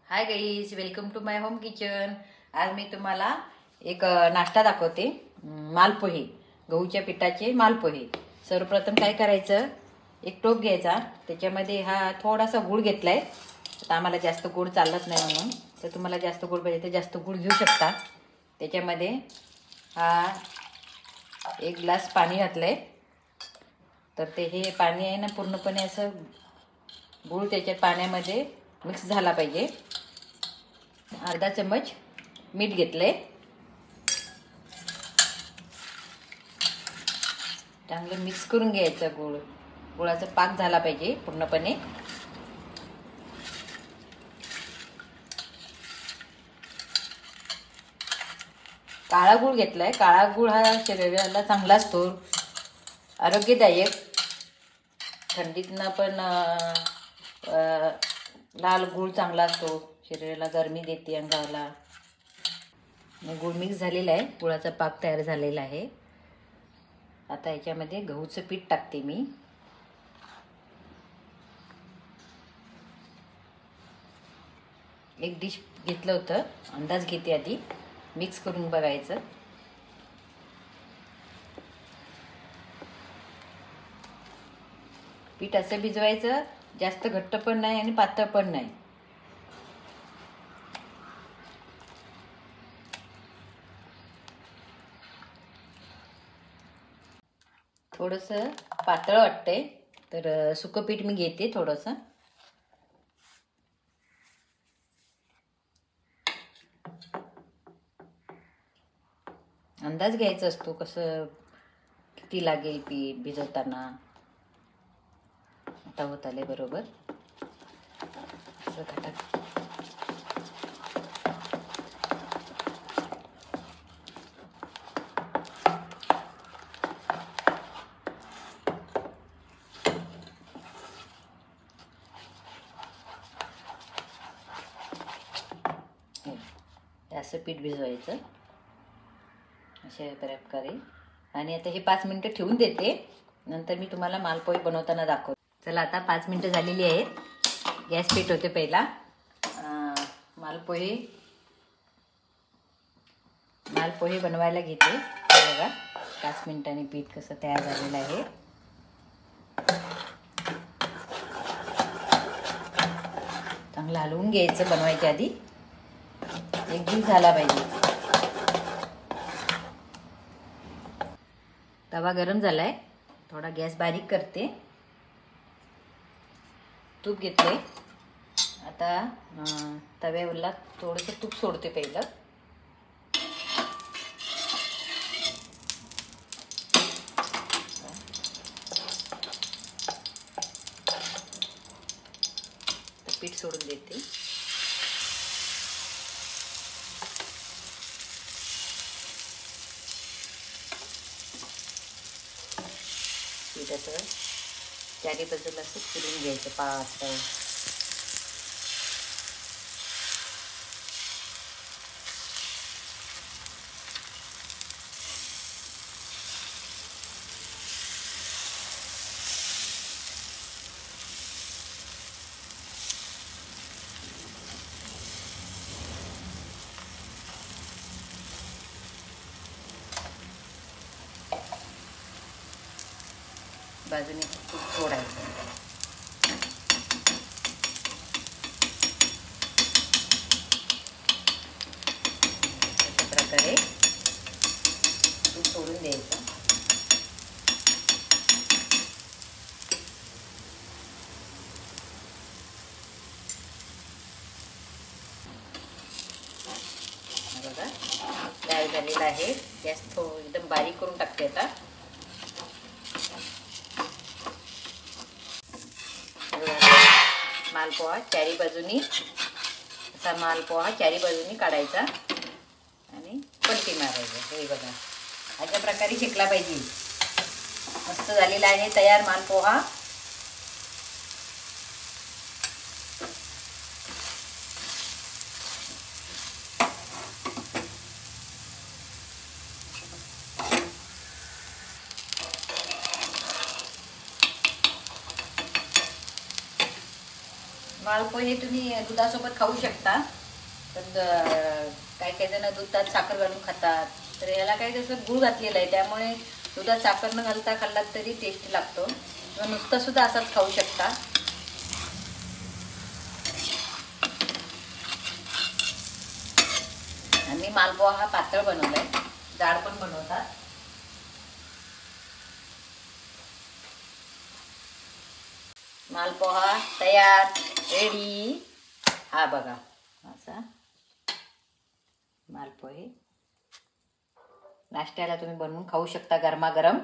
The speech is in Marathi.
High guys, welcome to my home kitchen. आज मी तुम्हाला एक नाश्ता दाखवते। मालपोहे, गहूच्या पिठाचे मालपोहे। सर्वप्रथम काय करायचं, एक टोप घ्यायचा, त्याच्यामध्ये हा थोडासा गूळ घेतलाय। आता आम्हाला जास्त गूळ चालत नाही म्हणून, तर तुम्हाला जास्त गूळ पाहिजे तर जास्त गूळ घेऊ शकता। त्याच्यामध्ये हा एक ग्लास पाणी घातलंय, तर ते हे पाणी आहे ना पूर्णपणे असं गूळ त्याच्या पाण्यामध्ये मिक्स झाला पाहिजे। अर्धा चम्मच मीठ घेतलंय, चांगलं मिक्स करून घ्यायचं। गुळाचा पाक झाला पाहिजे पूर्णपणे। काळा गूळ घेतलाय, काळा गूळ हा शरीराला चांगला असतो, आरोग्यदायक। थंडीतनं पण लाल गूळ चांगला असतो, शरीराला गरमी देते अंगाला। गूळ मिक्स झालेला आहे, गुळाचा पाक तयार झालेला आहे। आता याच्यामध्ये गहूचं पीठ टाकते मी। एक डिश घेतलं होतं, अंदाज घेते आधी, मिक्स करून बघायचं। पीठ असं भिजवायचं, जास्त घट्ट पण नाही आणि पातळ पण नाही। थोडंसं पातळ वाटतंय, तर सुकं पीठ मी घेते थोडंसं। अंदाज घ्यायचा असतो कसं किती लागेल पीठ भिजवताना। आता होत आले बरोबर असं पीठ भिजवायचं अशा प्रकारे। आणि आता हे 5 मिनिटं ठेवून देते, नंतर मी तुम्हाला मालपोहे बनवताना दाखवते। चला, आता 5 मिनिटं झालेली आहेत। गॅस पेटवते पहिला। मालपोहे बनवायला घेते। बघा 5 मिनिटांनी पीठ कसं तयार झालेलं आहे। चांगलं हलवून घ्यायचं बनवायच्या आधी, एकजीव झाला पाहिजे। तवा गरम झालाय, थोडा गॅस बारीक करते। तूप घेतले, आता तव्यावरला थोडंसं तूप सोडते पहिलं। पीठ सोडून देते। पिठाचं चारी बाजूला असं फिरून घ्यायचं पातळ। बाजूने तूप सोडायचं। अशा प्रकारे तूप सोडून द्यायचं। बघा तयार झालेला आहे। गॅस एकदम बारीक करून टाकते आता। मालपोहा चारी बाजूनी, असा मालपोहा चारी बाजूनी काढायचा आणि पलटी मारायचं। हे बघा अशा प्रकारे शेकला पाहिजे। मस्त झालेला आहे तयार मालपोहा। मालपोहे तुम्ही दुधासोबत खाऊ शकता, पण काही काही जण दुधात साखर घालून खातात. तर याला काही जसं गूळ घातलेलं आहे, त्यामुळे दुधात साखर न घालता खाल्लात तरी टेस्टी लागतो. किंवा नुसतं सुद्धा असाच खाऊ शकता. आणि मालपोहा हा पातळ बनवलाय, जाड पण बनवतात. मालपोहा तयार, रेडी. हा बघा असा मालपोहे नाश्त्याला तुम्ही बनवून खाऊ शकता गरमागरम.